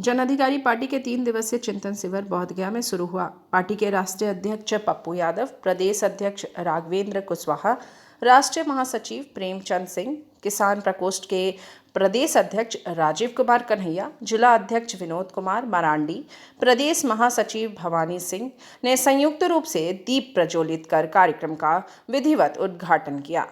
जन अधिकारी पार्टी के 3 दिवसीय चिंतन शिविर बोधगया में शुरू हुआ। पार्टी के राष्ट्रीय अध्यक्ष पप्पू यादव, प्रदेश अध्यक्ष राघवेंद्र कुशवाहा, राष्ट्रीय महासचिव प्रेमचंद सिंह, किसान प्रकोष्ठ के प्रदेश अध्यक्ष राजीव कुमार कन्हैया, जिला अध्यक्ष विनोद कुमार मरांडी, प्रदेश महासचिव भवानी सिंह ने संयुक्त रूप से दीप प्रज्वलित कर कार्यक्रम का विधिवत उद्घाटन किया।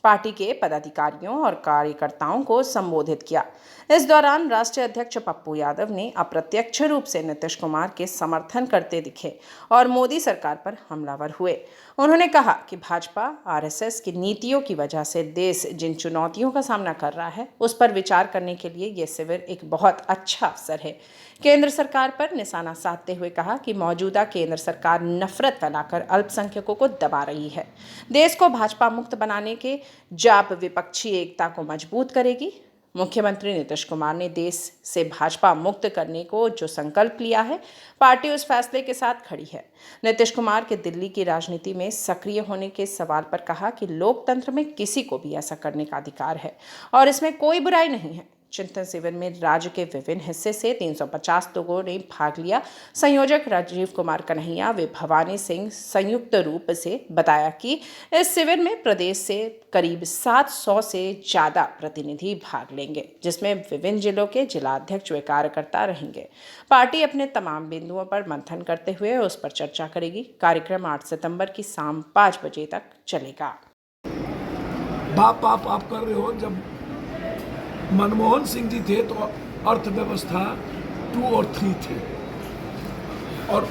पार्टी के पदाधिकारियों और कार्यकर्ताओं को संबोधित किया। इस दौरान राष्ट्रीय अध्यक्ष पप्पू यादव ने अप्रत्यक्ष रूप से नीतीश कुमार के समर्थन करते दिखे और मोदी सरकार पर हमलावर हुए। उन्होंने कहा कि भाजपा आरएसएस की नीतियों की वजह से देश जिन चुनौतियों का सामना कर रहा है उस पर विचार करने के लिए ये शिविर एक बहुत अच्छा अवसर है। केंद्र सरकार पर निशाना साधते हुए कहा कि मौजूदा केंद्र सरकार नफरत फैलाकर अल्पसंख्यकों को दबा रही है। देश को भाजपा मुक्त बनाने के जाप विपक्षी एकता को मजबूत करेगी। मुख्यमंत्री नीतीश कुमार ने देश से भाजपा मुक्त करने को जो संकल्प लिया है, पार्टी उस फैसले के साथ खड़ी है। नीतीश कुमार के दिल्ली की राजनीति में सक्रिय होने के सवाल पर कहा कि लोकतंत्र में किसी को भी ऐसा करने का अधिकार है और इसमें कोई बुराई नहीं है। चिंतन शिविर में राज्य के विभिन्न हिस्से से 350 लोगों ने भाग लिया। संयोजक राजीव कुमार कन्हैया व भवानी सिंह संयुक्त रूप से बताया कि इस शिविर में प्रदेश से करीब 700 से ज़्यादा प्रतिनिधि भाग लेंगे, जिसमें विभिन्न जिलों के जिला अध्यक्ष व कार्यकर्ता रहेंगे। पार्टी अपने तमाम बिंदुओं पर मंथन करते हुए उस पर चर्चा करेगी। कार्यक्रम 8 सितंबर की शाम 5 बजे तक चलेगा। बाप आप कर रहे हो। जब मनमोहन सिंह जी थे तो अर्थव्यवस्था 2 और 3 थे, और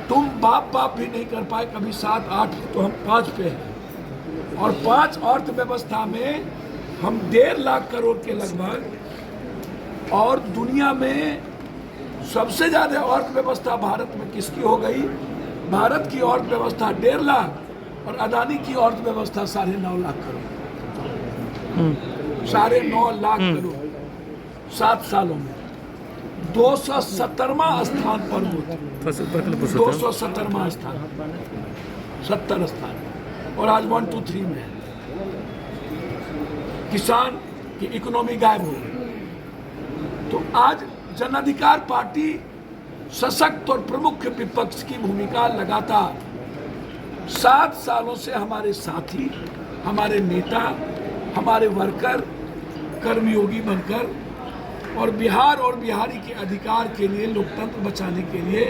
तुम बाप भी नहीं कर पाए कभी 7, 8, तो हम 5 पे हैं। और 5 अर्थव्यवस्था में हम 1.5 लाख करोड़ के लगभग, और दुनिया में सबसे ज्यादा अर्थव्यवस्था भारत में किसकी हो गई? भारत की अर्थव्यवस्था 1.5 लाख और अदानी की अर्थव्यवस्था 9.5 लाख करोड़। 9.5 लाख करोड़ 7 सालों में 270वां स्थान पर होता, 270वां स्थान, 70 स्थान, और आज 1, 2, 3 में है। किसान की इकोनॉमी गायब हो गई। तो आज जन अधिकार पार्टी सशक्त और प्रमुख विपक्ष की भूमिका लगातार 7 सालों से हमारे साथी, हमारे नेता, हमारे वर्कर कर्मयोगी बनकर, और बिहार और बिहारी के अधिकार के लिए, लोकतंत्र बचाने के लिए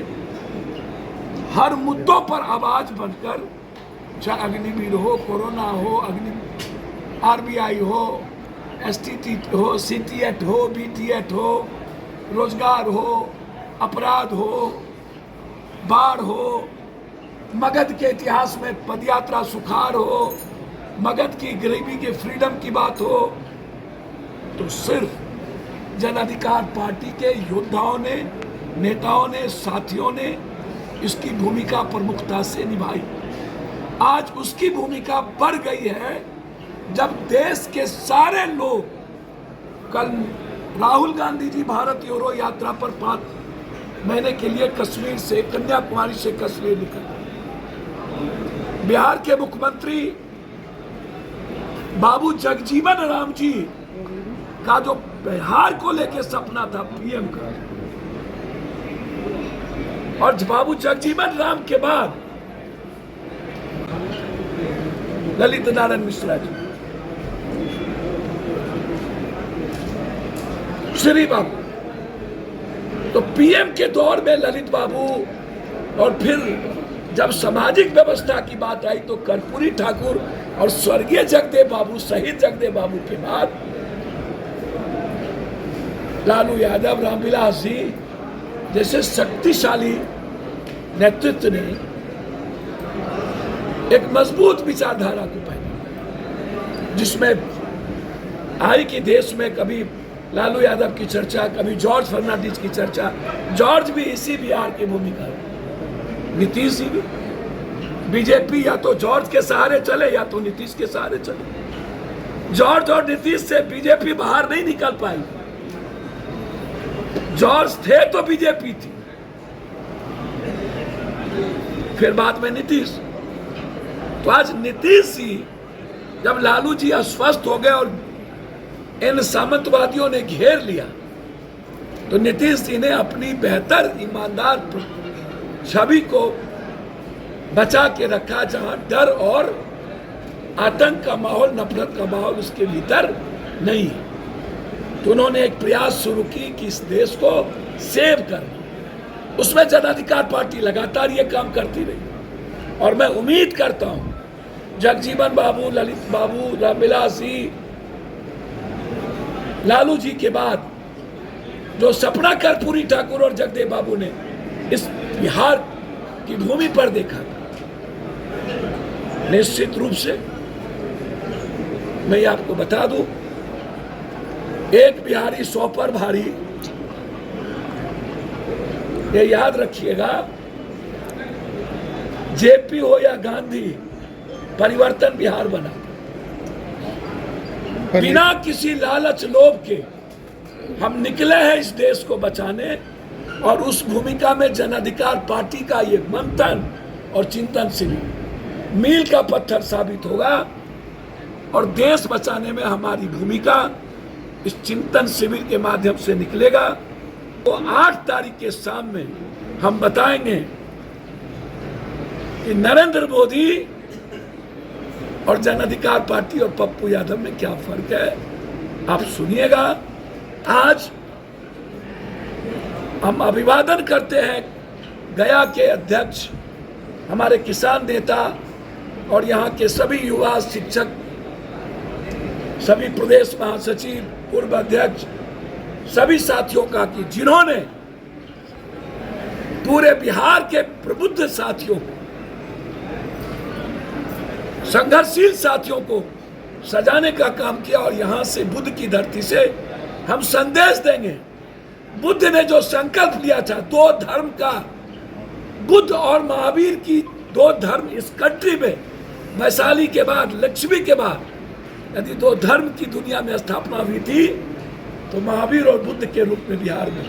हर मुद्दों पर आवाज बनकर, चाहे अग्निवीर हो, कोरोना हो, आरबीआई हो, एसटीटी हो, सीटीएट हो, बीटीएट हो, रोजगार हो, अपराध हो, बाढ़ हो, मगध के इतिहास में पदयात्रा सुखाड़ हो, मगध की गरीबी के फ्रीडम की बात हो, तो सिर्फ जन अधिकार पार्टी के योद्धाओं ने, नेताओं ने, साथियों ने इसकी भूमिका प्रमुखता से निभाई। आज उसकी भूमिका बढ़ गई है जब देश के सारे लोग, कल राहुल गांधी जी भारत जोड़ो यात्रा पर 5 महीने के लिए कश्मीर से, कन्याकुमारी से कश्मीर निकले। बिहार के मुख्यमंत्री बाबू जगजीवन राम जी का जो बिहार को लेकर सपना था पीएम का, और बाबू जगजीवन राम के बाद ललित नारायण मिश्रा जी, श्री बाबू, तो पीएम के दौर में ललित बाबू, और फिर जब सामाजिक व्यवस्था की बात आई तो कर्पूरी ठाकुर और स्वर्गीय जगदेव बाबू, शहीद जगदेव बाबू के बाद लालू यादव, रामविलास जी जैसे शक्तिशाली नेतृत्व ने एक मजबूत विचारधारा को पहना, जिसमें आई कि देश में कभी लालू यादव की चर्चा, कभी जॉर्ज फर्नांडिस की चर्चा। जॉर्ज भी इसी बिहार की भूमिका है, नीतीश जी भी। बीजेपी या तो जॉर्ज के सहारे चले या तो नीतीश के सहारे चले। जॉर्ज और नीतीश से बीजेपी बाहर नहीं निकल पाई। जॉर्ज थे तो बीजेपी थी, फिर बाद में नीतीश। तो आज नीतीश जी, जब लालू जी अस्वस्थ हो गए और इन सामंतवादियों ने घेर लिया, तो नीतीश जी ने अपनी बेहतर ईमानदार छवि को बचा के रखा, जहां डर और आतंक का माहौल, नफरत का माहौल उसके भीतर नहीं है। तो उन्होंने एक प्रयास शुरू की कि इस देश को सेव करना। उसमें जन अधिकार पार्टी लगातार ये काम करती रही और मैं उम्मीद करता हूं जगजीवन बाबू, ललित बाबू, रामविलास जी, लालू जी के बाद जो सपना कर्पूरी ठाकुर और जगदेव बाबू ने इस बिहार की भूमि पर देखा था, निश्चित रूप से मैं आपको बता दूं, एक बिहारी 100 पर भारी। ये याद रखिएगा, जेपी हो या गांधी, परिवर्तन बिहार बना बिना किसी लालच लोभ के। हम निकले हैं इस देश को बचाने और उस भूमिका में जन अधिकार पार्टी का ये मंथन और चिंतन शिविर मील का पत्थर साबित होगा और देश बचाने में हमारी भूमिका इस चिंतन शिविर के माध्यम से निकलेगा। तो 8 तारीख के शाम में हम बताएंगे कि नरेंद्र मोदी और जन अधिकार पार्टी और पप्पू यादव में क्या फर्क है, आप सुनिएगा। आज हम अभिवादन करते हैं गया के अध्यक्ष, हमारे किसान नेता और यहाँ के सभी युवा, शिक्षक, सभी प्रदेश महासचिव, पूर्व अध्यक्ष, सभी साथियों का कि जिन्होंने पूरे बिहार के प्रबुद्ध साथियों को, संघर्षशील साथियों को सजाने का काम किया। और यहाँ से बुद्ध की धरती से हम संदेश देंगे, बुद्ध ने जो संकल्प लिया था 2 धर्म का, बुद्ध और महावीर की 2 धर्म इस कंट्री में, वैशाली के बाद, लक्ष्मी के बाद यदि 2 धर्म की दुनिया में स्थापना हुई थी तो महावीर और बुद्ध के रूप में बिहार में